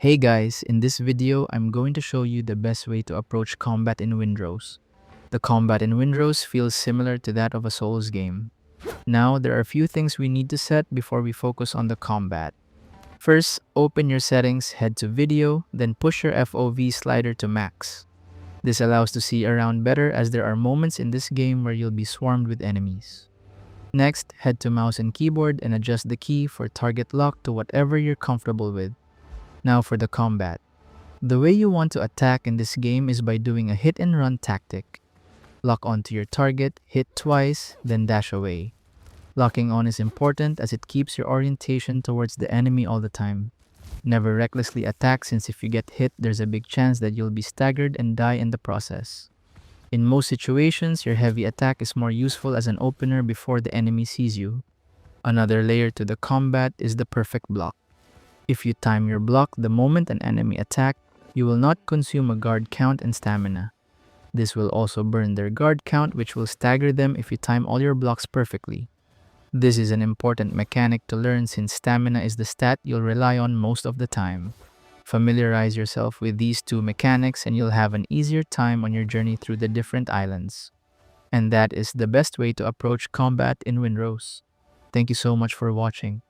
Hey guys, in this video, I'm going to show you the best way to approach combat in Windrose. The combat in Windrose feels similar to that of a Souls game. Now, there are a few things we need to set before we focus on the combat. First, open your settings, head to video, then push your FOV slider to max. This allows to see around better as there are moments in this game where you'll be swarmed with enemies. Next, head to mouse and keyboard and adjust the key for target lock to whatever you're comfortable with. Now for the combat. The way you want to attack in this game is by doing a hit and run tactic. Lock onto your target, hit twice, then dash away. Locking on is important as it keeps your orientation towards the enemy all the time. Never recklessly attack since if you get hit, there's a big chance that you'll be staggered and die in the process. In most situations, your heavy attack is more useful as an opener before the enemy sees you. Another layer to the combat is the perfect block. If you time your block the moment an enemy attack, you will not consume a guard count and stamina. This will also burn their guard count, which will stagger them if you time all your blocks perfectly. This is an important mechanic to learn since stamina is the stat you'll rely on most of the time. Familiarize yourself with these two mechanics and you'll have an easier time on your journey through the different islands. And that is the best way to approach combat in Windrose. Thank you so much for watching.